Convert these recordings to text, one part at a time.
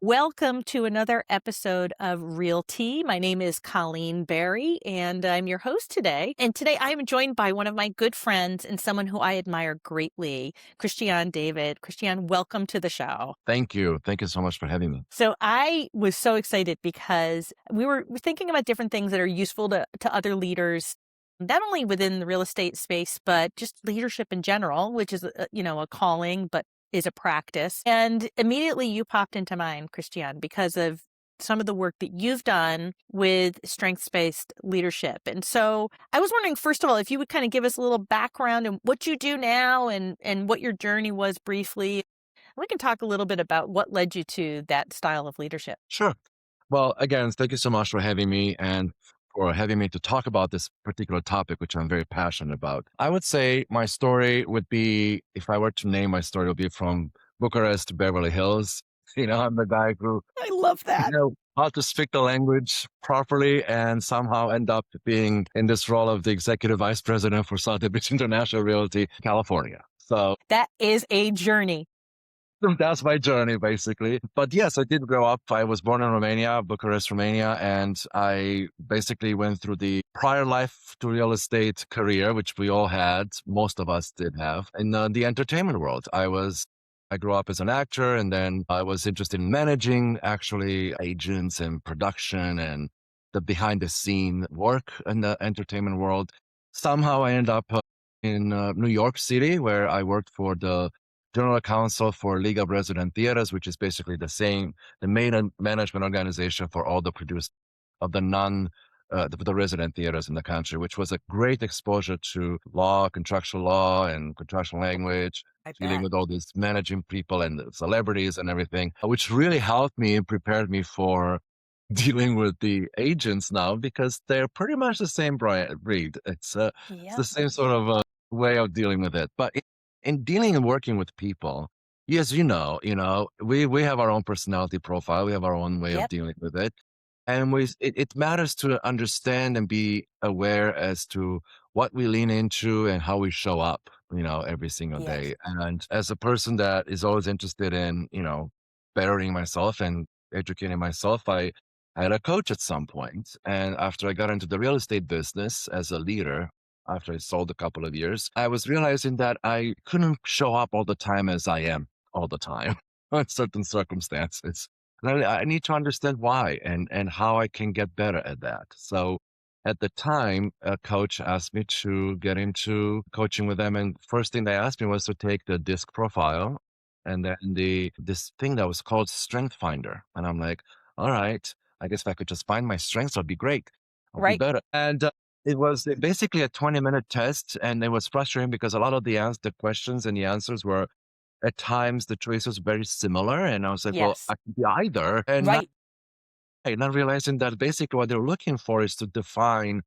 Welcome to another episode of Real Tea. My name is Colleen Barry, and I'm your host today. And today I am joined by one of my good friends and someone who I admire greatly, Cristian David. Cristian, welcome to the show. Thank you. Thank you so much for having me. So I was so excited because we're thinking about different things that are useful to other leaders, not only within the real estate space, but just leadership in general, which is, a calling, but is a practice. And immediately you popped into mind, Cristian, because of some of the work that you've done with strengths-based leadership. And so I was wondering, first of all, if you would kind of give us a little background on what you do now and what your journey was briefly. We can talk a little bit about what led you to that style of leadership. Sure. Well, again, thank you so much for having me and for having me to talk about this particular topic, which I'm very passionate about. I would say my story would be, if I were to name my story, it would be from Bucharest to Beverly Hills. I'm the guy who, I love that. how to speak the language properly and somehow end up being in this role of the executive vice president for Sotheby's International Realty, California. So That is a journey. that's my journey, basically. But yes, I did grow up. I was born in Romania, Bucharest, Romania, and I basically went through the prior life to real estate career, which we all had. Most of us did have in the entertainment world. I grew up as an actor, and then I was interested in managing actually agents and production and the behind the scene work in the entertainment world. Somehow I ended up in New York City, where I worked for the General Counsel for League of Resident Theaters, which is basically the main management organization for all the producers of the resident theaters in the country, which was a great exposure to law, contractual law, and contractual language, I dealing bet. with all these managing people and the celebrities and everything, which really helped me and prepared me for dealing with the agents now because they're pretty much the same breed. It's the Yep. same sort of way of dealing with it. But in dealing and working with people, yes, we have our own personality profile. We have our own way of Yep. dealing with it. And it matters to understand and be aware as to what we lean into and how we show up, every single Yes. day. And as a person that is always interested in, bettering myself and educating myself, I had a coach at some point. And after I got into the real estate business as a leader, after I sold a couple of years, I was realizing that I couldn't show up all the time as I am all the time in certain circumstances. And I need to understand why and how I can get better at that. So at the time, a coach asked me to get into coaching with them. And first thing they asked me was to take the disc profile and then this thing that was called Strength Finder. And I'm like, all right, I guess if I could just find my strengths, I'd be great. I'll be Right. better. And it was basically a 20-minute test. And it was frustrating because a lot of the questions and the answers were at times the choices were very similar. And I was like, well, Yes. I could be either. Right. And not realizing that basically what they're looking for is to define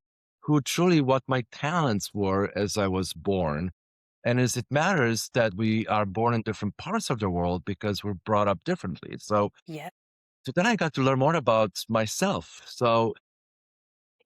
what my talents were as I was born. And as it matters that we are born in different parts of the world because we're brought up differently. Yep. So then I got to learn more about myself. And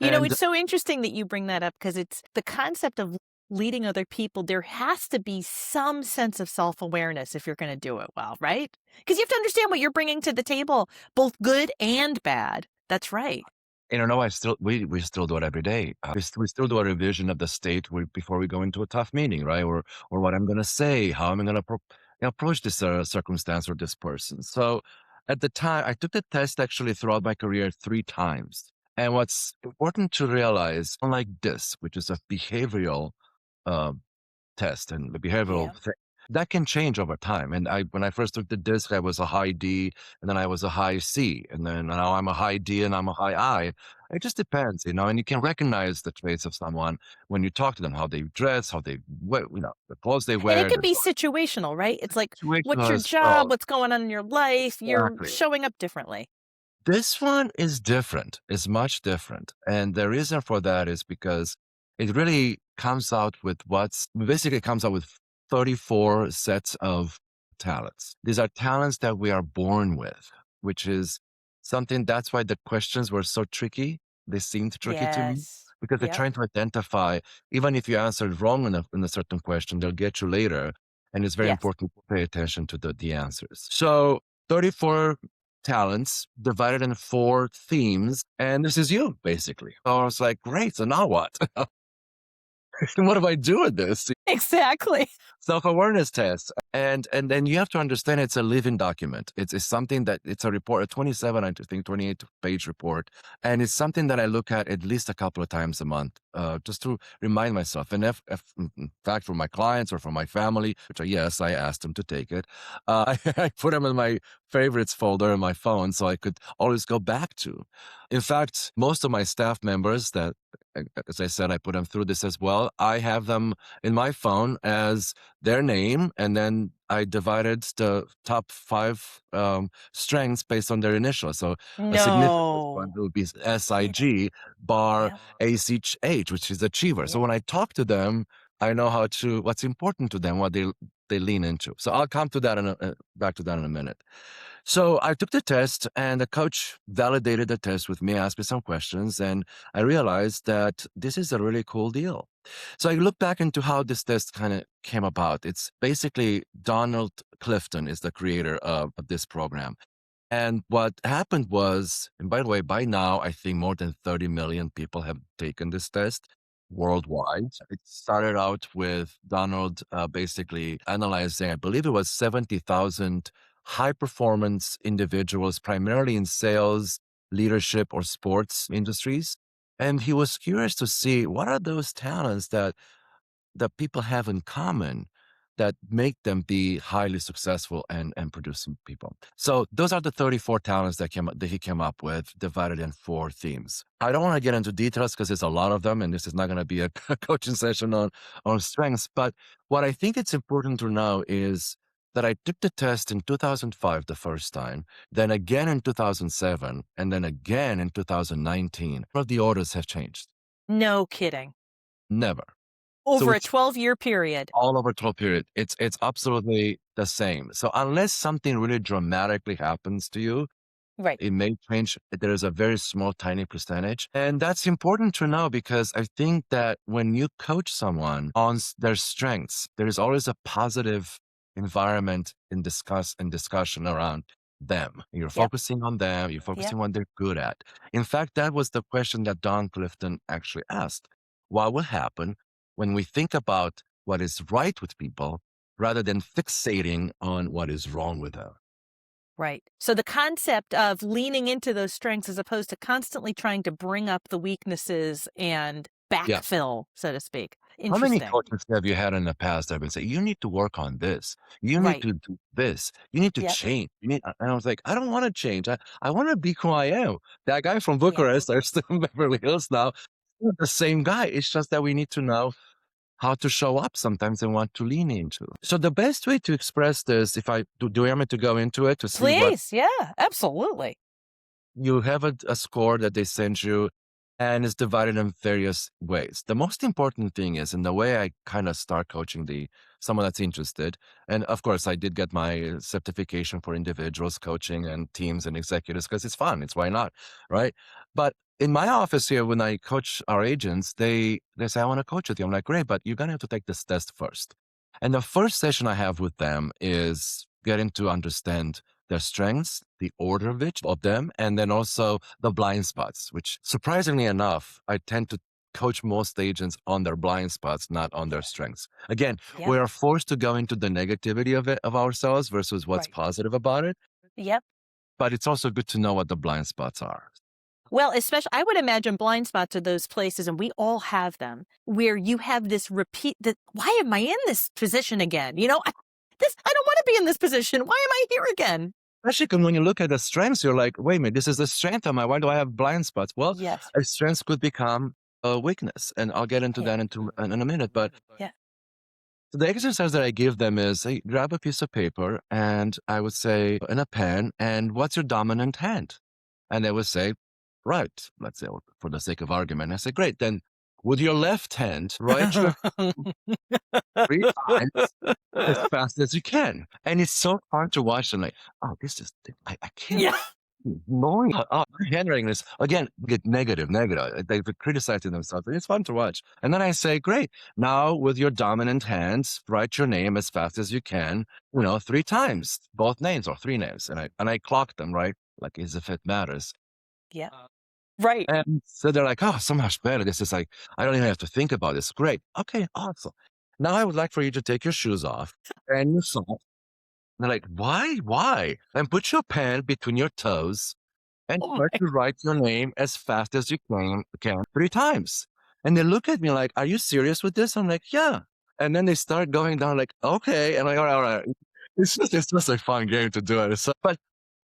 It's so interesting that you bring that up because it's the concept of leading other people. There has to be some sense of self-awareness if you're going to do it well, right? Because you have to understand what you're bringing to the table, both good and bad. That's right. no, we still do it every day. We still do a revision of the state before we go into a tough meeting, right? Or what I'm going to say, how I'm going to approach this circumstance or this person. So at the time, I took the test actually throughout my career 3 times. And what's important to realize, unlike this, which is a behavioral uh, test and the behavioral Yeah. thing, that can change over time. And when I first took the disc, I was a high D, and then I was a high C, and then now I'm a high D and I'm a high I. It just depends, and you can recognize the traits of someone when you talk to them, how they dress, how they wear, the clothes they And it wear, can the be situational, right? It's like, what's situational your as well. job? What's going on in your life? You're Exactly. showing up differently. This one is different, is much different. And the reason for that is because it really comes out with 34 sets of talents. These are talents that we are born with, which is something that's why the questions were so tricky. They seemed tricky to me Yes. because they're Yep. trying to identify, even if you answered wrong in a certain question, they'll get you later. And it's very Yes. important to pay attention to the answers. So 34 talents divided in 4 themes, and this is you, basically. So I was like, great, so now what? What do I do with this? Exactly. Self-awareness test. And then you have to understand it's a living document. It's something that it's a report, a 27, I think 28-page report. And it's something that I look at least a couple of times a month, just to remind myself. And if in fact, for my clients or for my family, which yes, I asked them to take it, I put them in my favorites folder on my phone so I could always go back to. In fact, most of my staff members that, as I said, I put them through this as well. I have them in my phone as their name, and then I divided the top 5 strengths based on their initials. So a significant one No. would be Kidding. SIG bar Yep. ACH, which is achiever. So Yep. when I talk to them, I know what's important to them, what they lean into. So I'll come to that back to that in a minute. So I took the test, and the coach validated the test with me, asked me some questions, and I realized that this is a really cool deal. So I look back into how this test kind of came about. It's basically Donald Clifton is the creator of this program. And what happened was, and by the way, by now, I think more than 30 million people have taken this test worldwide. It started out with Donald basically analyzing, I believe it was 70,000 high performance individuals, primarily in sales, leadership, or sports industries. And he was curious to see what are those talents that people have in common that make them be highly successful and producing people. So those are the 34 talents that he came up with, divided in 4 themes. I don't want to get into details because there's a lot of them, and this is not going to be a coaching session on strengths. But what I think it's important to know is that I took the test in 2005 the first time, then again in 2007, and then again in 2019. But the orders have changed. No kidding. Never. So Over a it's 12-year period. all over 12 period. It's absolutely the same. So unless something really dramatically happens to you, Right. it may change. There is a very small, tiny percentage. And that's important to know because I think that when you coach someone on their strengths, there is always a positive environment in discussion around them. You're Yep. focusing on them, you're Yep. focusing on what they're good at. In fact, that was the question that Don Clifton actually asked. What will happen when we think about what is right with people rather than fixating on what is wrong with them? Right. So the concept of leaning into those strengths as opposed to constantly trying to bring up the weaknesses and Yeah. backfill, so to speak. How many Interesting. coaches have you had in the past that have been saying, you need to work on this. You need Right. to do this. You need to Yep. change. And I was like, I don't want to change. I want to be who I am. That guy from Yep. Bucharest, I'm still in Beverly Hills now. Still the same guy. It's just that we need to know how to show up sometimes and what to lean into. So the best way to express this, if I do you want me to go into it to see what Please. Yeah, absolutely. you have a score that they send you, and it's divided in various ways. The most important thing is, in the way I kind of start coaching someone that's interested, and of course I did get my certification for individuals coaching and teams and executives because it's fun. It's why not, right? But in my office here, when I coach our agents, they say, I want to coach with you. I'm like, great, but you're gonna have to take this test first. And the first session I have with them is getting to understand their strengths, the order of them, and then also the blind spots, which surprisingly enough, I tend to coach most agents on their blind spots, not on their Yeah. strengths. Again, Yep. we are forced to go into the negativity of ourselves versus what's Right. positive about it. Yep. But it's also good to know what the blind spots are. Well, especially, I would imagine blind spots are those places, and we all have them, where you have this repeat that, why am I in this position again? I don't want to be in this position. Why am I here again? Especially when you look at the strengths, you're like, wait a minute, this is the strength of mine. Why do I have blind spots? Well, Yes. a strength could become a weakness. And I'll get into Yeah. that in a minute. But Yeah. the exercise that I give them is, hey, grab a piece of paper and I would say, and a pen, and what's your dominant hand? And they would say, right, let's say, for the sake of argument. I say, great, then with your left hand, write your 3 times as fast as you can. And it's so hard to watch and like, oh, I can't. Yeah. Knowing my handwriting is again get negative. They've criticizing themselves. It's fun to watch. And then I say, great. Now with your dominant hands, write your name as fast as you can. 3 times, both names or 3 names, and I clock them right. like as if it matters. Yeah. Right. And so they're like, oh, so much better. This is like, I don't even have to think about this. Great. Okay, awesome. Now I would like for you to take your shoes off and your socks. They're like, why? Why? And put your pen between your toes and Oh try my to write your name as fast as you can 3 times. And they look at me like, are you serious with this? I'm like, yeah. And then they start going down like, okay. And I'm like, all right. It's just a fun game to do it. So, but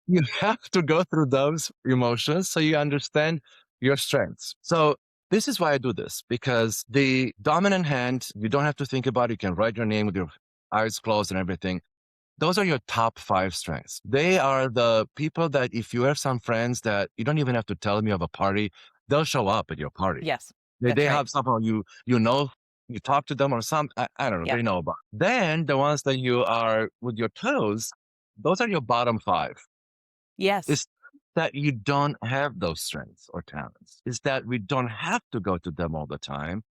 you have to go through those emotions so you understand your strengths. So this is why I do this, because the dominant hand, you don't have to think about it. You can write your name with your eyes closed and everything. Those are your top 5 strengths. They are the people that if you have some friends that you don't even have to tell them you have a party, they'll show up at your party. yes. They That's right. have someone you know, you talk to them or some, I don't know, Yep. they know about. Then the ones that you are with your toes, those are your bottom 5. Yes. It's that you don't have those strengths or talents. It's that we don't have to go to them all the time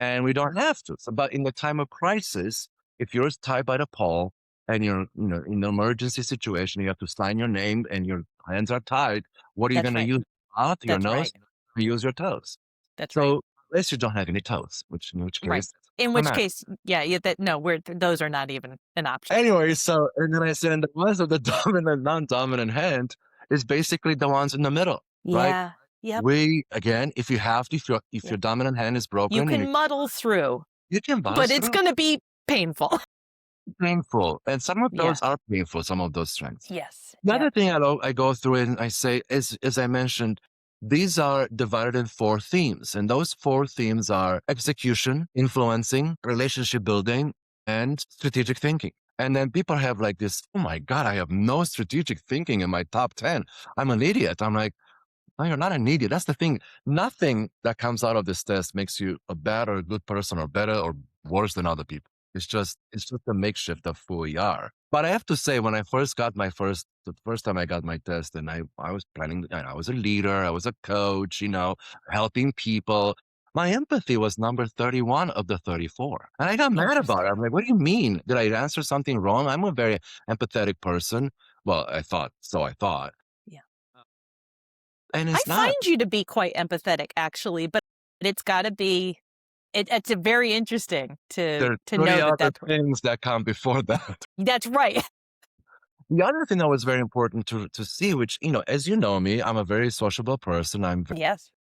and we don't have to. So, but in the time of crisis, if you're tied by the pole and you're, in an emergency situation, you have to sign your name and your hands are tied. What are you going That's to right. use? Mouth, your That's nose, right. or use your toes. That's right. So unless you don't have any toes, which Right. case, In no which matter. case, yeah, that no, those are not even an option. Anyway, so and then I said, and the ones of the dominant, non-dominant hand is basically the ones in the middle, right? Yeah. Yep. We again, if your Yep. dominant hand is You broken and can muddle through, you can but bust it's through, going to be painful. painful, and some of Yeah. those are painful. Some of those strengths. Yes. The Yep. other thing I go through and I say is, as I mentioned, these are divided in 4 themes, and those 4 themes are execution, influencing, relationship building, and strategic thinking. And then people have like this, oh my God, I have no strategic thinking in my top 10. I'm an idiot. I'm like, no, you're not an idiot. That's the thing. Nothing that comes out of this test makes you a bad or a good person or better or worse than other people. It's just a makeshift of who we are. But I have to say, when I first got the first time I got my test, and I was planning, I was a leader, I was a coach, helping people. My empathy was number 31 of the 34. And I got mad about it. Interesting. I'm like, what do you mean? Did I answer something wrong? I'm a very empathetic person. Well, I thought. Yeah. And I it's find not. you to be quite empathetic, actually, but it's got to be. It's a very interesting There are to 30 know that other that's things that come before that. that's right. The other thing that was very important to see, which, as you know me, I'm a very sociable person. Yes.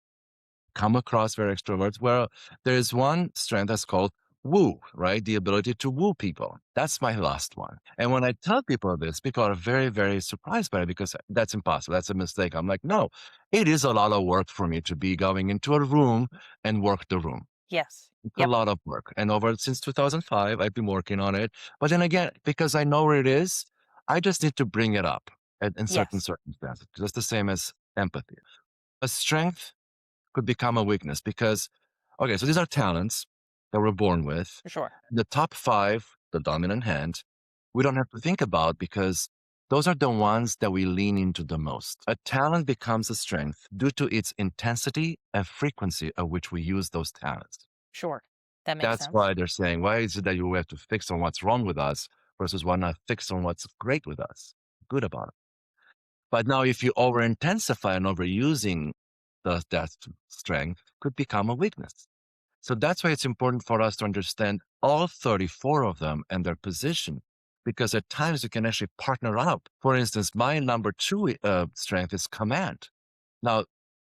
Come across very extroverts. Well, there's one strength that's called woo, right? The ability to woo people. That's my last one. And when I tell people this, people are very, very surprised by it because that's impossible. That's a mistake. I'm like, no, it is a lot of work for me to be going into a room and work the room. Yes. It's a Yep. lot of work. And since 2005, I've been working on it. But then again, because I know where it is, I just need to bring it up in certain Yes. circumstances. Just the same as empathy. A strength could become a weakness because, okay, so these are talents that we're born with. For sure. The top 5, the dominant hand, we don't have to think about because those are the ones that we lean into the most. A talent becomes a strength due to its intensity and frequency at which we use those talents. Sure. That makes That's sense. why they're saying, why is it that you have to fix on what's wrong with us versus why not fix on what's great with us, good about it? But now, if you over intensify and overusing that strength, could become a weakness. So that's why it's important for us to understand all 34 of them and their position, because at times you can actually partner up. For instance, my number 2 strength is command. Now,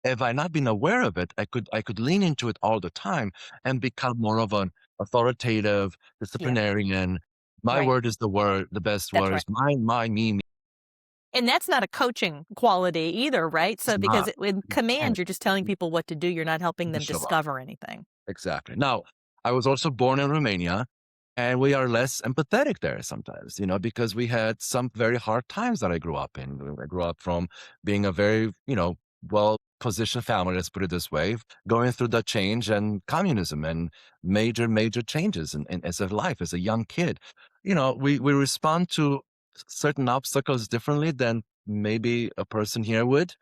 if I not been aware of it, I could lean into it all the time and become more of an authoritative Yeah. disciplinarian. My Right. word is the best That's word right. is my, me. And that's not a coaching quality either, right? It's So because not. in You command, can't you're just telling people what to do. You're not helping them just show up. discover anything. Exactly. Now, I was also born in Romania, and we are less empathetic there sometimes, because we had some very hard times that I grew up in. I grew up from being a very, well positioned family, let's put it this way, going through the change and communism and major, major changes in as a life, as a young kid. We respond to certain obstacles differently than maybe a person here would.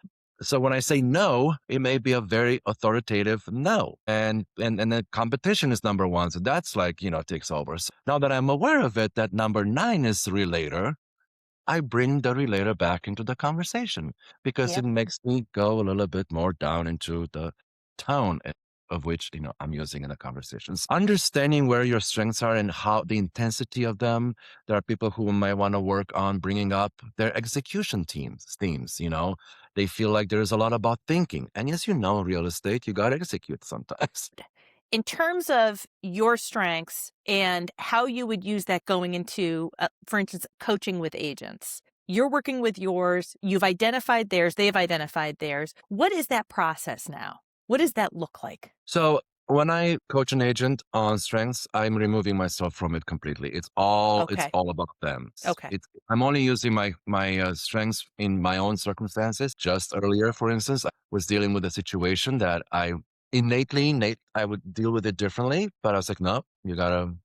So when I say no, it may be a very authoritative no. And then competition is number 1. So that's like, takes over. So now that I'm aware of it, that number 9 is relator. I bring the relator back into the conversation because it Yep. makes me go a little bit more down into the tone of which, I'm using in the conversations. Understanding where your strengths are and how the intensity of them. There are people who might want to work on bringing up their execution themes. They feel like there's a lot about thinking. And yes, real estate, you got to execute sometimes. In terms of your strengths and how you would use that going into, for instance, coaching with agents, you're working with yours, you've identified theirs, they've identified theirs. What is that process now? What does that look like? So when I coach an agent on strengths, I'm removing myself from it completely. It's Okay. all about them. Okay. I'm only using my strengths in my own circumstances. Just earlier, for instance, I was dealing with a situation that I would deal with it differently, but I was like, no, you gotta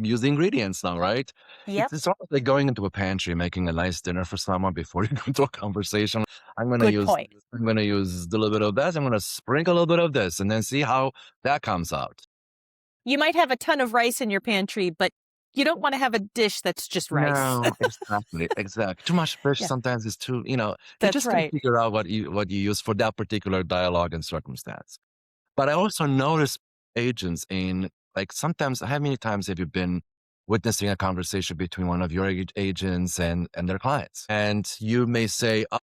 use the ingredients now, right? Yep. It's almost like going into a pantry, making a nice dinner for someone before you go into a conversation. I'm gonna Good use point. I'm gonna use a little bit of this, I'm gonna sprinkle a little bit of this, and then see how that comes out. You might have a ton of rice in your pantry, but you don't want to have a dish that's just rice. No, exactly, exactly. Too much fish Yeah, sometimes is too, you that's just gotta right. figure out what you use for that particular dialogue and circumstance. But I also notice agents in like sometimes how many times have you been witnessing a conversation between one of your agents and their clients? And you may say, "Oh,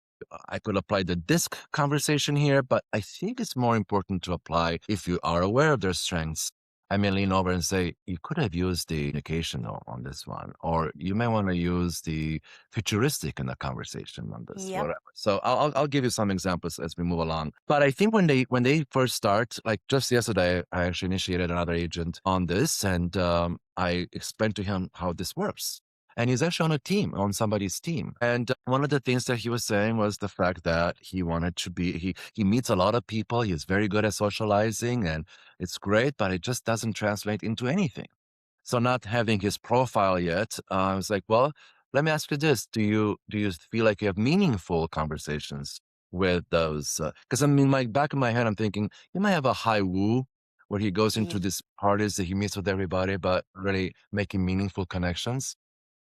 I could apply the disc conversation here, but I think it's more important to apply if you are aware of their strengths. I may lean over and say, you could have used the indication on this one, or you may want to use the futuristic in the conversation on this, Yep. whatever. So I'll give you some examples as we move along. But I think when they first start, like just yesterday, I actually initiated another agent on this, and I explained to him how this works. And he's actually on somebody's team. And one of the things that he was saying was the fact that he wanted to be, he meets a lot of people. He's very good at socializing and it's great, but it just doesn't translate into anything. So not having his profile yet, I was like, well, let me ask you this: do you feel like you have meaningful conversations with those? Because I mean, my back in my head, I'm thinking you might have a high woo where he goes into Ye- these parties that he meets with everybody, but really making meaningful connections.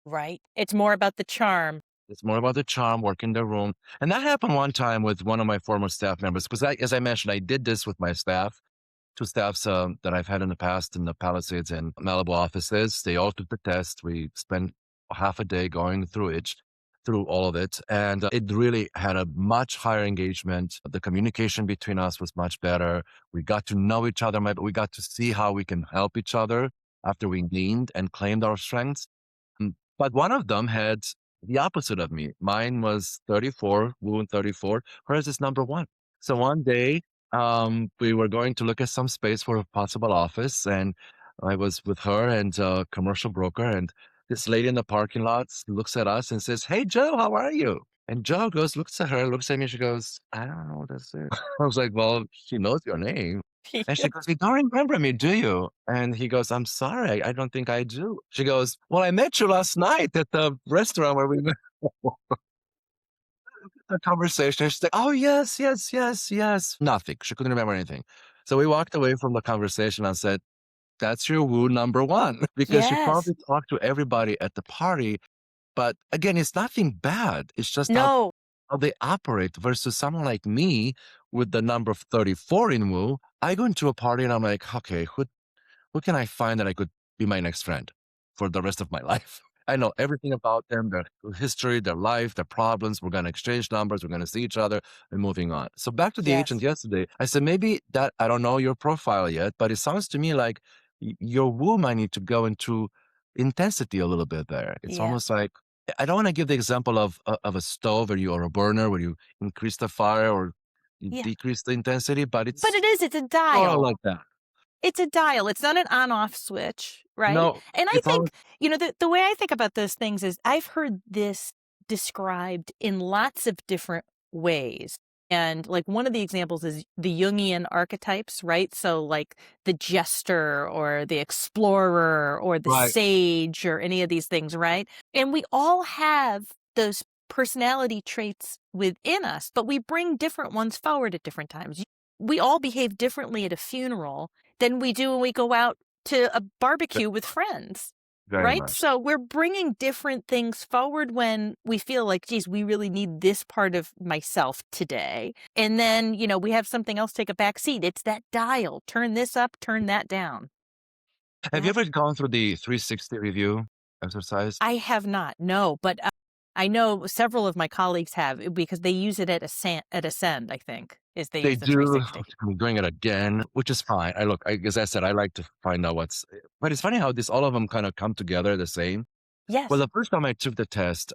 Right. It's more about the charm. It's more about the charm, work in the room. And that happened one time with one of my former staff members, because as I mentioned, I did this with my staff, two staffs that I've had in the past in the Palisades and Malibu offices. They all took the test. We spent half a day going through all of it. And it really had a much higher engagement. The communication between us was much better. We got to know each other. We got to see how we can help each other after we leaned and claimed our strengths. But one of them had the opposite of me. Mine was 34, Wu and 34. Hers is number one. So one day, we were going to look at some space for a possible office, and I was with her and a commercial broker, and this lady in the parking lot looks at us and says, "Hey, Joe, how are you?" And Joe looks at her, looks at me, she goes, "I don't know what this is." I was like, "Well, she knows your name." And she goes, "You don't remember me, do you?" And he goes, "I'm sorry, I don't think I do." She goes, "Well, I met you last night at the restaurant where we met." The conversation. She's like, "Oh, yes, yes, yes, yes." Nothing. She couldn't remember anything. So we walked away from the conversation and said, "That's your woo number one," because she Yes. probably talked to everybody at the party. But again, it's nothing bad. It's just No. how they operate versus someone like me with the number of 34 in woo. I go into a party and I'm like, okay, who can I find that I could be my next friend for the rest of my life? I know everything about them, their history, their life, their problems. We're going to exchange numbers. We're going to see each other and moving on. So back to the agent Yes. yesterday, I said, maybe that I don't know your profile yet, but it sounds to me like your woo might need to go into intensity a little bit there. It's Yeah. almost like, I don't want to give the example of a stove or a burner where you increase the fire or you Yeah. decrease the intensity, but But it's it's a sort of dial. like that. It's a dial. It's not an on-off switch, right? No, And I it's always think, the way I think about those things is I've heard this described in lots of different ways. And like one of the examples is the Jungian archetypes, right? So like the jester or the explorer or the right. sage or any of these things, right? And we all have those personality traits within us, but we bring different ones forward at different times. We all behave differently at a funeral than we do when we go out to a barbecue with friends. very Right? much. So we're bringing different things forward when we feel like, geez, we really need this part of myself today. And then, we have something else take a back seat. It's that dial. Turn this up, turn that down. Have you That ever gone through the 360 review exercise? I have not, no, but I know several of my colleagues have because they use it at Ascend, I think, is they They use the do. 360. I'm doing it again, which is fine. As I said, I like to find out but it's funny how all of them kind of come together the same. Well, Yes. the first time I took the test,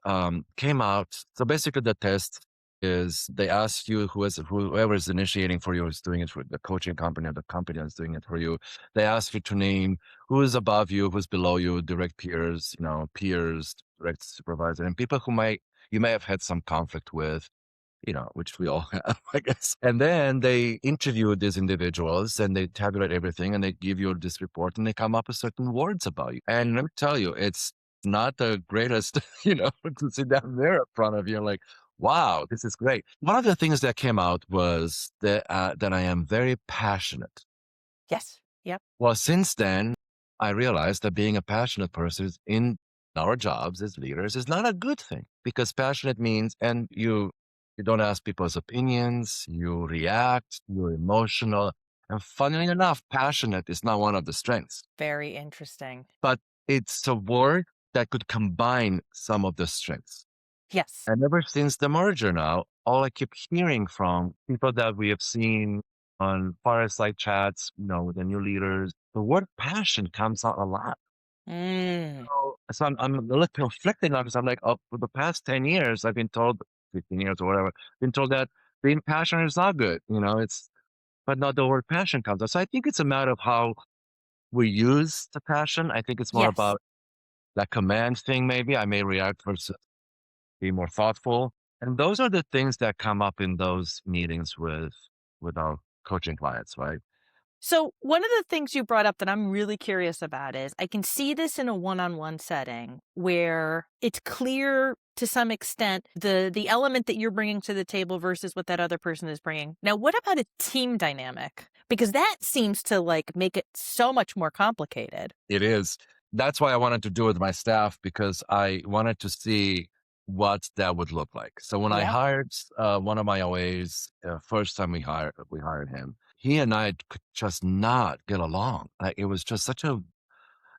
came out. So basically, the test is they ask you whoever is initiating for you is doing it for the coaching company or the company that's doing it for you. They ask you to name who is above you, who's below you, direct peers, peers, direct supervisor, and people you may have had some conflict with, which we all have, I guess. And then they interview these individuals and they tabulate everything and they give you this report and they come up with certain words about you. And let me tell you, it's not the greatest, to sit down there in front of you and like, wow, this is great. One of the things that came out was that I am very passionate. Yes. Yep. Well, since then, I realized that being a passionate person in our jobs as leaders is not a good thing because passionate means, and you don't ask people's opinions, you react, you're emotional. And funnily enough, passionate is not one of the strengths, Very interesting. but it's a word that could combine some of the strengths. Yes. And ever since the merger now, all I keep hearing from people that we have seen on fireside chats, with the new leaders, the word passion comes out a lot. Mm. So I'm a little conflicted now because I'm like, oh, for the past 10 years, I've been told, 15 years or whatever, been told that being passionate is not good. But now the word passion comes out. So I think it's a matter of how we use the passion. I think it's more Yes. about that command thing, maybe. I may react versus be more thoughtful. And those are the things that come up in those meetings with our coaching clients, right? So, one of the things you brought up that I'm really curious about is I can see this in a one-on-one setting where it's clear to some extent the element that you're bringing to the table versus what that other person is bringing. Now, what about a team dynamic? Because that seems to make it so much more complicated. It is. That's why I wanted to do it with my staff because I wanted to see what that would look like. So when I Yeah. hired one of my OAs, first time we hired him, he and I could just not get along. Like it was just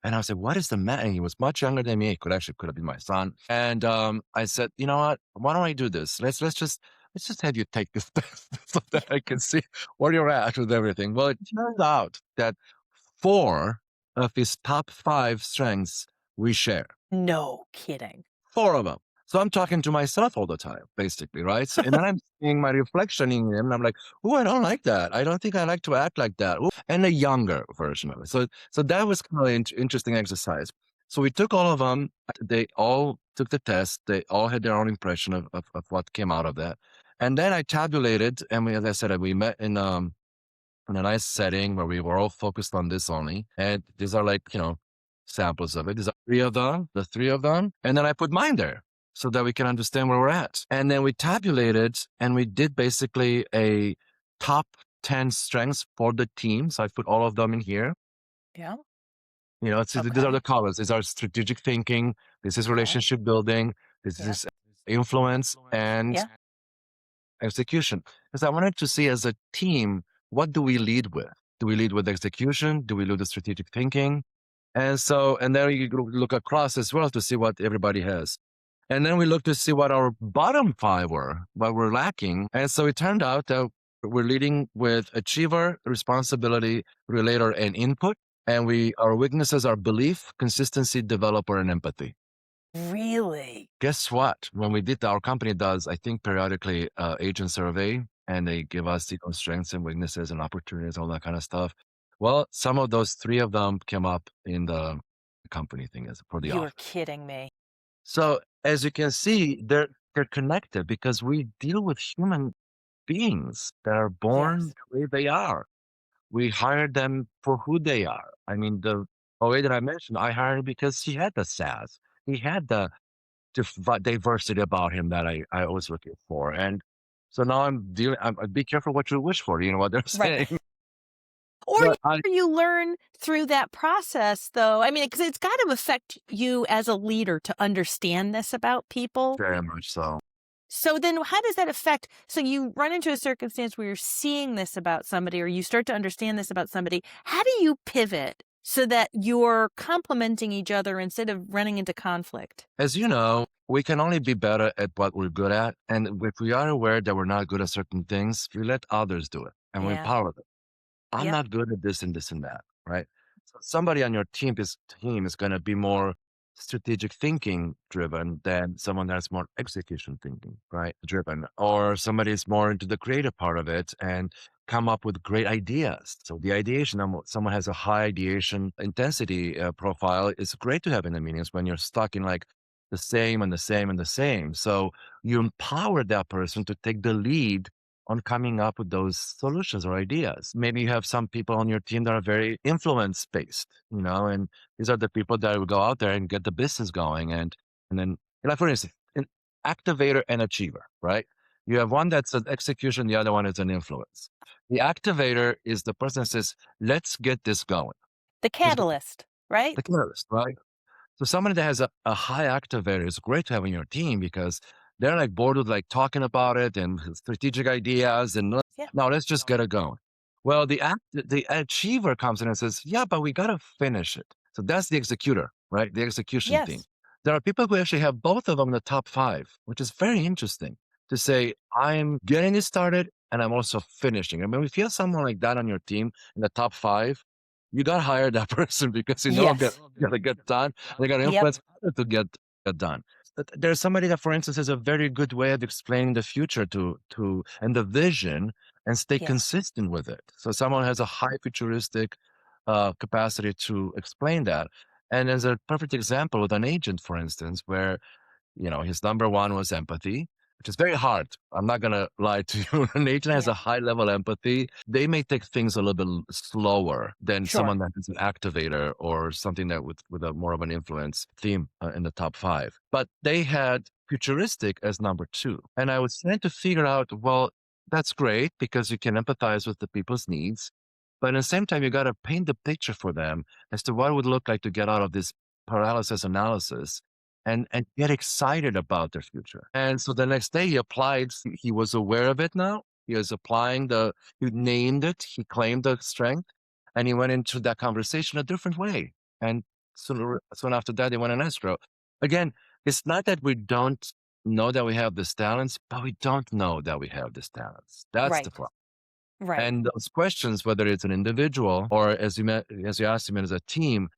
and I said, "What is the matter?" And he was much younger than me. He could have been my son. And I said, "You know what? Why don't I do this? Let's just have you take this test so that I can see where you're at with everything." Well, it turned out that 4 of his top 5 strengths we share. No kidding. 4 of them. So I'm talking to myself all the time, basically, right? So, and then I'm seeing my reflection in him, and I'm like, "Oh, I don't like that. I don't think I like to act like that." Ooh, and a younger version of it. So that was kind of an interesting exercise. So we took all of them. They all took the test. They all had their own impression of what came out of that. And then I tabulated, and as I said, we met in a nice setting where we were all focused on this only. And these are samples of it. These are the 3 of them. And then I put mine there so that we can understand where we're at. And then we tabulated and we did basically a top 10 strengths for the team. So I put all of them in here. Yeah. These are Okay. the colors. These are strategic thinking. This is Okay. relationship building. This Yeah. is influence and Yeah. execution. Because I wanted to see as a team, what do we lead with? Do we lead with execution? Do we lead with strategic thinking? And then you look across as well to see what everybody has. And then we look to see what our bottom 5 were, what we're lacking. And so it turned out that we're leading with achiever, responsibility, relator, and input. And our weaknesses are belief, consistency, developer, and empathy. Really? Guess what? When we did, our company does, I think, periodically agent survey, and they give us strengths and weaknesses and opportunities, all that kind of stuff. Well, some of those 3 of them came up in the company thing as for the You are office. kidding me. So as you can see, they're connected because we deal with human beings that are born Yes. the way they are. We hire them for who they are. I mean, the OA that I mentioned, I hired him because he had the sass. He had the diversity about him that I was looking for. And so now I'm be careful what you wish for, you know what they're Right. saying. Or But I you learn through that process, though. I mean, because it's got to affect you as a leader to understand this about people. very much so. So then how does that affect so you run into a circumstance where you're seeing this about somebody or you start to understand this about somebody. How do you pivot so that you're complementing each other instead of running into conflict? As you know, we can only be better at what we're good at. And if we are aware that we're not good at certain things, we let others do it and we Yeah. empower them. I'm Yep. not good at this and that, right? So somebody on your team is going to be more strategic thinking driven than someone that's more execution thinking, right? Driven, or somebody's more into the creative part of it and come up with great ideas. So the ideation, someone has a high ideation intensity profile. It's great to have in the meetings when you're stuck in like the same and the same and the same. So you empower that person to take the lead on coming up with those solutions or ideas. Maybe you have some people on your team that are very influence based, and these are the people that will go out there and get the business going. And then, like for instance, an activator and achiever, right? You have one that's an execution, the other one is an influence. The activator is the person that says, let's get this going. The Let's get catalyst, right? the catalyst, right? So somebody that has a high activator is great to have on your team because they're like bored with like talking about it and strategic ideas and Yeah. now let's just get it going. Well, the achiever comes in and says, yeah, but we gotta finish it. So that's the executor, right? The execution team. Yes. There are people who actually have both of them in the top five, which is very interesting to say, I'm getting it started and I'm also finishing. I mean, if you have someone like that on your team in the top five, you got to hire that person because you know I'm Yes. gonna get done. They got to Yep. influence others to get done. But there's somebody that, for instance, has a very good way of explaining the future to and the vision and stay Yes. consistent with it. So someone has a high futuristic capacity to explain that. And as a perfect example with an agent, for instance, where his number one was empathy, which is very hard. I'm not going to lie to you. An agent has Yeah. a high level empathy. They may take things a little bit slower than Sure. someone that is an activator or something that with a more of an influence theme in the top five. But they had futuristic as number two. And I was trying to figure out, well, that's great because you can empathize with the people's needs. But at the same time, you got to paint the picture for them as to what it would look like to get out of this paralysis analysis and get excited about their future. And so the next day he applied, he was aware of it now. He was applying he named it, he claimed the strength, and he went into that conversation a different way. And soon after that, they went on escrow. Again, it's not that we don't know that we have these talents, but we don't know that we have these talents. That's the Right. problem. Right. And those questions, whether it's an individual or as you asked him, as a team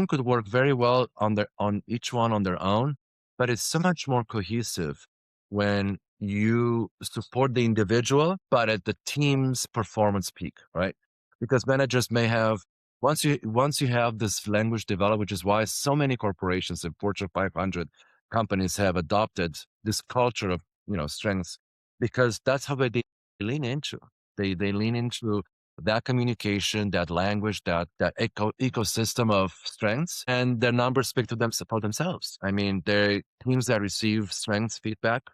could work very well on each one on their own, but it's so much more cohesive when you support the individual, but at the team's performance peak, right? Because managers may have once you have this language developed, which is why so many corporations and Fortune 500 companies have adopted this culture of strengths, because that's how they lean into. They lean into that communication, that language, that ecosystem of strengths, and their numbers speak to them for themselves. I mean, the teams that receive strengths feedback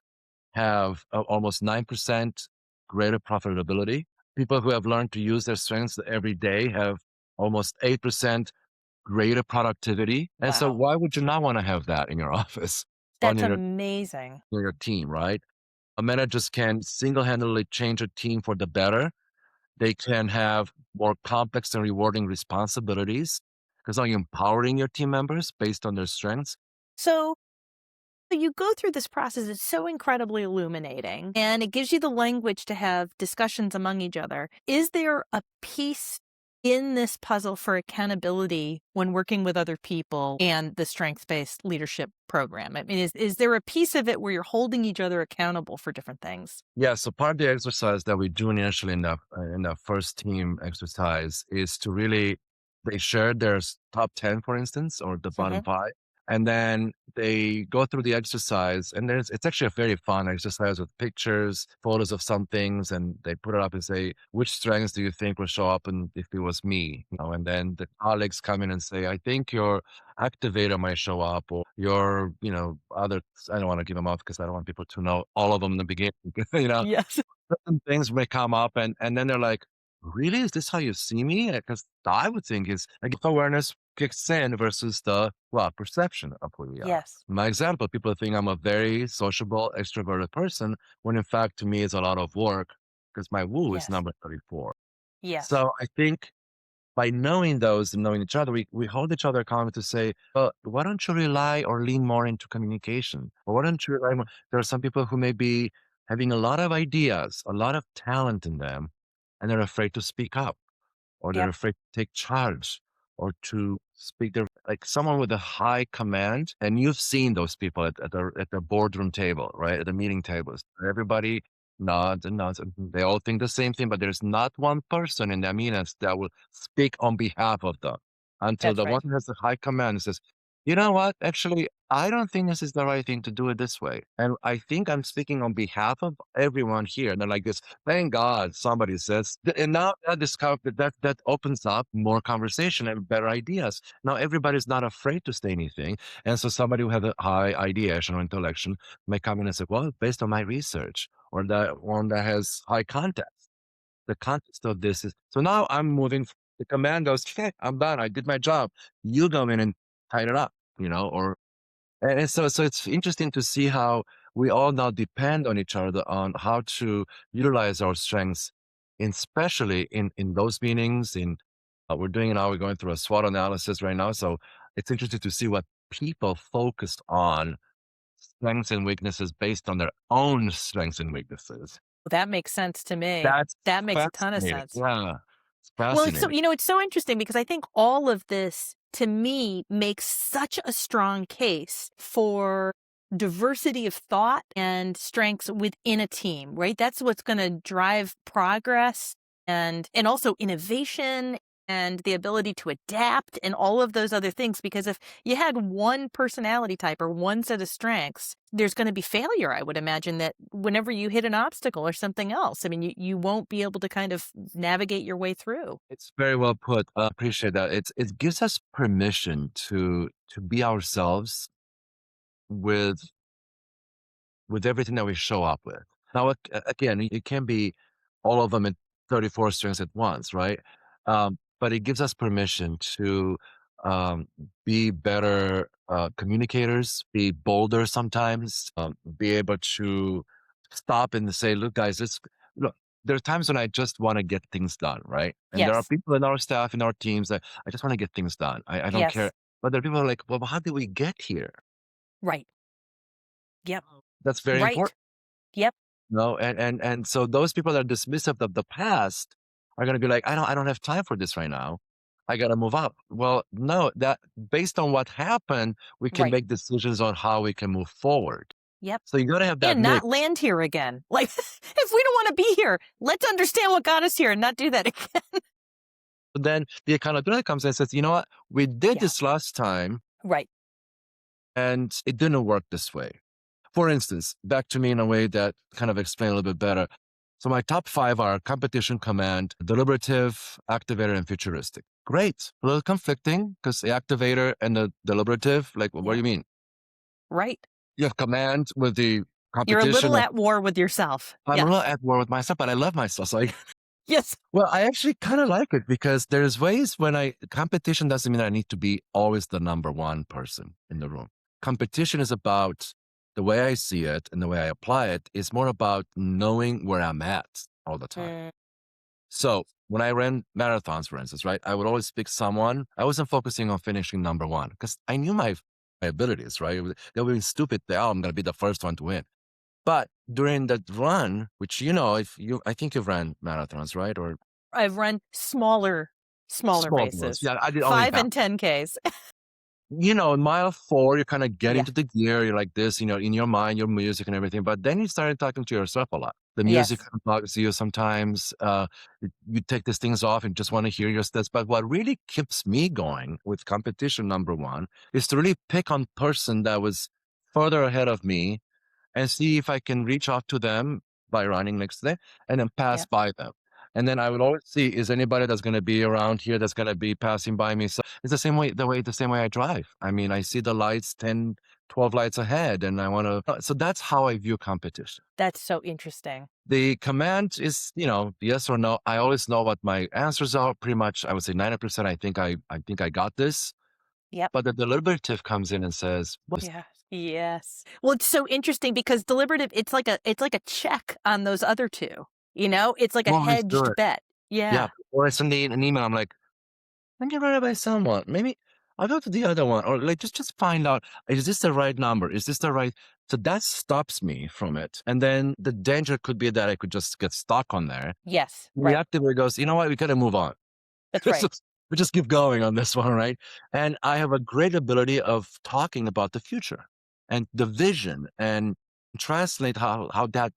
have almost 9% greater profitability. People who have learned to use their strengths every day have almost 8% greater productivity. And so, Wow. why would you not want to have that in your office, on That's your amazing. team, right? A manager can single-handedly change a team for the better. They can have more complex and rewarding responsibilities because now you're empowering your team members based on their strengths. So you go through this process, it's so incredibly illuminating, and it gives you the language to have discussions among each other. Is there a piece in this puzzle for accountability when working with other people and the strengths-based leadership program? I mean, is there a piece of it where you're holding each other accountable for different things? Yeah, so part of the exercise that we do initially in the first team exercise is to really they share their top 10, for instance, or the bottom Mhm. five, and then they go through the exercise. And it's actually a very fun exercise with pictures, photos of some things, and they put it up and say, which strengths do you think will show up and if it was me? And then the colleagues come in and say, I think your activator might show up, or your, other, I don't want to give them up because I don't want people to know all of them in the beginning. Yes. Certain things may come up and then they're like, really? Is this how you see me? Because I would think is like if awareness kicks in versus the, well, perception of who we are. Yes. My example, people think I'm a very sociable, extroverted person, when in fact, to me, it's a lot of work because my woo is Yes. number 34. Yes. So I think by knowing those and knowing each other, we hold each other accountable to say, why don't you rely or lean more into communication? Or why don't you rely more? There are some people who may be having a lot of ideas, a lot of talent in them, and they're afraid to speak up or they're Yep. afraid to take charge or to speak their like someone with a high command. And you've seen those people at the boardroom table, right? At the meeting tables. Everybody nods and nods. And they all think the same thing, but there's not one person in that meeting that will speak on behalf of them until That's the one right. who has the high command says, you know what? Actually, I don't think this is the right thing to do it this way. And I think I'm speaking on behalf of everyone here. And they're like this, thank God somebody says, and now that that opens up more conversation and better ideas. Now everybody's not afraid to say anything. And so somebody who has a high ideation or intellection may come in and say, well, based on my research, or that one that has high context, the context of this is, so now I'm moving, the command goes, okay, I'm done. I did my job. You go in and tighten it up, or and so it's interesting to see how we all now depend on each other on how to utilize our strengths, especially in those meetings. We're doing now, we're going through a SWOT analysis right now. So it's interesting to see what people focused on strengths and weaknesses based on their own strengths and weaknesses. That makes sense to me. That's That makes a ton of fascinating. sense. Yeah, it's Well, it's so, fascinating. it's so interesting because I think all of this to me makes such a strong case for diversity of thought and strengths within a team, right? That's what's going to drive progress and also innovation and the ability to adapt and all of those other things, because if you had one personality type or one set of strengths, there's going to be failure. I would imagine that whenever you hit an obstacle or something else, I mean, you won't be able to kind of navigate your way through. It's very well put. I appreciate that. It gives us permission to be ourselves with everything that we show up with. Now, again, it can be all of them in 34 strings at once, right? But it gives us permission to um, be better communicators, be bolder sometimes, be able to stop and say, look, guys, look, there are times when I just want to get things done, right? And there are Yes. people in our staff, in our teams that I just want to get things done. I don't care. Yes. But there are people who are like, well, how did we get here? Right. Yep. That's very Right. important. Yep. No, and so those people that are dismissive of the past are gonna be like, I don't have time for this right now. I gotta move up." Well, no, that based on what happened, we can Right. make decisions on how we can move forward. Yep. So you gotta have that And not mix. land here again. Like, if we don't want to be here, let's understand what got us here and not do that again. But then the accountability comes in and says, "You know what? We did Yeah. this last time, Right. and it didn't work this way." For instance, back to me in a way that kind of explain a little bit better. So my top five are competition, command, deliberative, activator, and futuristic. Great. A little conflicting because the activator and the deliberative, like, what do Yeah. you mean? Right. You have command with the You're a competition. little at war with yourself. I'm a little Yes. at war with myself, but I love myself. So Yes. well, I actually kind of like it because there's ways when competition doesn't mean I need to be always the number one person in the room. Competition is about the way I see it and the way I apply it is more about knowing where I'm at all the time. Mm, So when I ran marathons, for instance, right, I would always pick someone. I wasn't focusing on finishing number one because I knew my abilities, right? They would be stupid. Oh, I'm going to be the first one to win. But during that run, which, I think you've ran marathons, right? Or I've run smaller small ones. races, Yeah, I did only 5 half. and 10Ks. In mile 4, you kind of get Yeah. into the gear. You're like this, in your mind, your music and everything. But then you started talking to yourself a lot. The music Yes. talks to you sometimes. You take these things off and just want to hear your steps. But what really keeps me going with competition number one is to really pick on person that was further ahead of me and see if I can reach out to them by running next to them and then pass Yep. by them. And then I would always see, is anybody that's going to be around here that's going to be passing by me? So it's the same way I drive. I mean, I see the lights 10 12 lights ahead and I want to. So that's how I view competition. That's so interesting. The command is, yes or no. I always know what my answers are. Pretty much, I would say 90%. I think I got this. Yep. But the deliberative comes in and says, "What?" Yes. Yes. Well, it's so interesting because deliberative, it's like a check on those other two. It's like a Always do hedged it. bet. Yeah. Yeah. Or I send an email. I'm like, I'm get read by someone. Maybe I'll go to the other one, or like just find out, is this the right number? Is this the right? So that stops me from it. And then the danger could be that I could just get stuck on there. Yes. The Right. activator goes, you know what? We got to move on. That's Let's right. just, we just keep going on this one, right? And I have a great ability of talking about the future and the vision and translate how that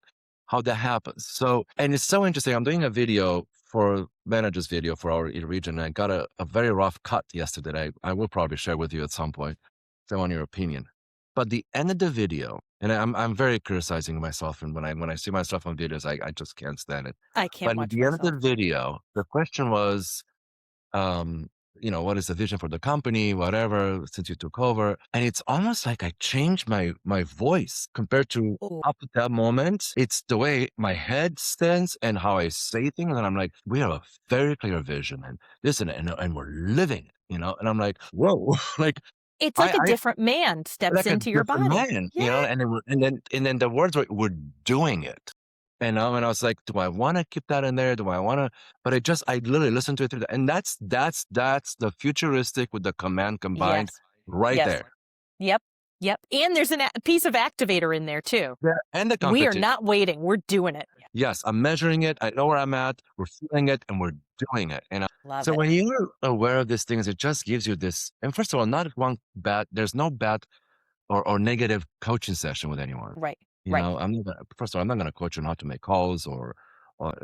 happens. So, and it's so interesting. I'm doing a video for managers video for our region. And I got a very rough cut yesterday. That I will probably share with you at some point. So I want your opinion. But the end of the video, and I'm very criticizing myself, and when I see myself on videos, I just can't stand it. I can't But at watch the end of the myself. video, the question was, um, what is the vision for the company, whatever, since you took over. And it's almost like I changed my voice compared to Oh, up to that moment. It's the way my head stands and how I say things. And I'm like, we have a very clear vision and this and we're living it, and I'm like, whoa, like it's like a I different man steps like a into your different body. man, Yeah. and then the words were, "We're doing it." And I was like, "Do I want to keep that in there? Do I want to?" But I literally listened to it, and that's the futuristic with the command combined Yes. right Yes. there. Yep. Yep. And there's a piece of activator in there too. Yeah, and the We are competition. not waiting. We're doing it. Yes, I'm measuring it. I know where I'm at. We're feeling it, and we're doing it. Love So it. when you're aware of these things, it just gives you this. And first of all, not one bad. There's no bad or negative coaching session with anyone. Right. Right. I'm not gonna, first of all, I'm not going to coach you on how to make calls or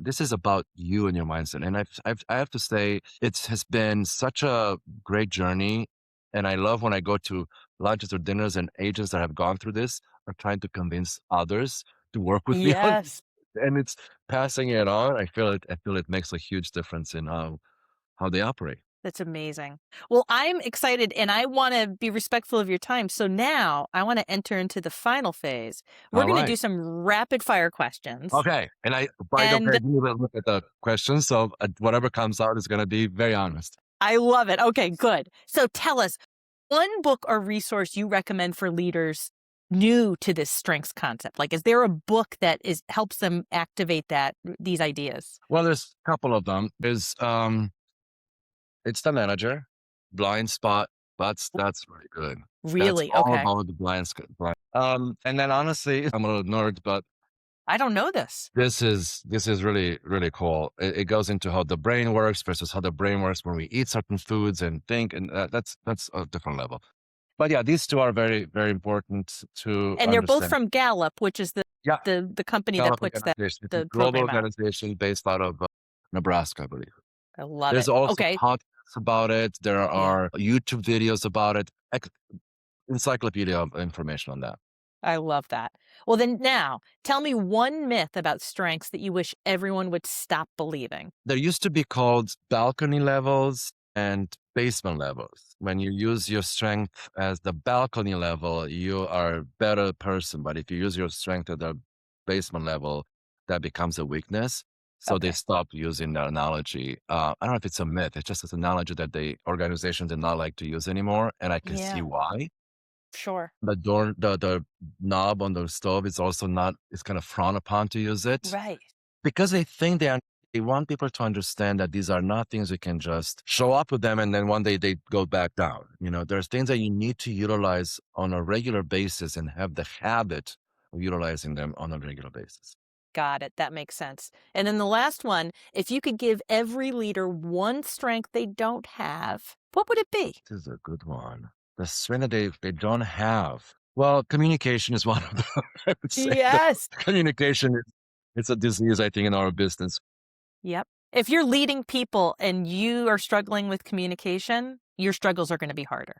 this is about you and your mindset. And I have to say, it has been such a great journey. And I love when I go to lunches or dinners and agents that have gone through this are trying to convince others to work with me on, Yes. and it's passing it on. I feel it makes a huge difference in how they operate. That's amazing. Well, I'm excited and I want to be respectful of your time. So now I want to enter into the final phase. We're All going to do right. some rapid fire questions. Okay. And by the way, And I didn't even look at the questions. So whatever comes out is going to be very honest. I love it. Okay, good. So tell us one book or resource you recommend for leaders new to this strengths concept. Like, is there a book that helps them activate these ideas? Well, there's a couple of them. It's The Manager, Blind Spot. That's really good. That's Really? all Okay. about the blind. And then honestly, I'm a little nerd, but I don't know this. this is really really cool. It goes into how the brain works versus how the brain works when we eat certain foods and think, and that's a different level. But yeah, these two are very very important to And they're both understand. from Gallup, which is the Yeah, the company that Gallup puts organization. It's a the global program out. organization based out of Nebraska, I believe. I love There's it. also Okay. podcasts about it. There Yeah. are YouTube videos about it. Encyclopedia of information on that. I love that. Well, then now tell me one myth about strengths that you wish everyone would stop believing. There used to be called balcony levels and basement levels. When you use your strength as the balcony level, you are a better person. But if you use your strength at the basement level, that becomes a weakness. So they Okay. stopped using that analogy. I don't know if it's a myth. It's just an analogy that the organization did not like to use anymore. And I can see Yeah, why. sure. The knob on the stove is also not, it's kind of frowned upon to use it Right. because they think they want people to understand that these are not things you can just show up with them and then one day they go back down. There's things that you need to utilize on a regular basis and have the habit of utilizing them on a regular basis. Got it. That makes sense. And then the last one, if you could give every leader one strength they don't have, what would it be? This is a good one. The strength that they don't have. Well, communication is one of them. I would say that Yes. communication is, it's a disease, I think, in our business. Yep. If you're leading people and you are struggling with communication, your struggles are going to be harder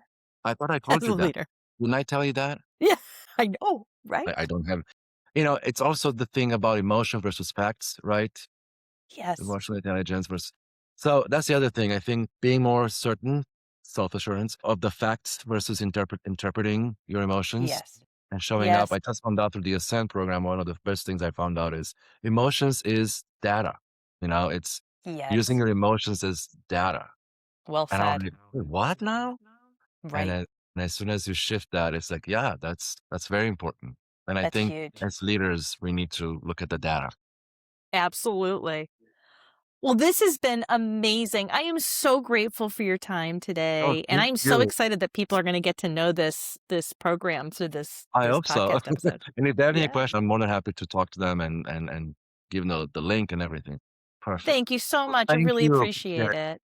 I thought I as told a you that. leader. Didn't I tell you that? Yeah, I know, I right? don't have, it's also the thing about emotion versus facts, right? Yes. Emotional intelligence versus. So that's the other thing. I think being more certain. self-assurance of the facts versus interpreting your emotions Yes. and showing up. Yes. I just found out through the Ascend program, one of the first things I found out is emotions is data. It's using Yes. your emotions as data. Well And I'm said. like, "Wait, what now?" And Right. then and as soon as you shift that, it's like, yeah, that's very important. And I That's think huge. as leaders, we need to look at the data. Absolutely. Well, this has been amazing. I am so grateful for your time Oh, today, and thank I'm so you. excited that people are gonna get to know this program through this I this hope so. podcast episode. And if they have any Yeah. questions, I'm more than happy to talk to them and give them the link and everything. Perfect. Thank you so much. I Thank really you. appreciate it.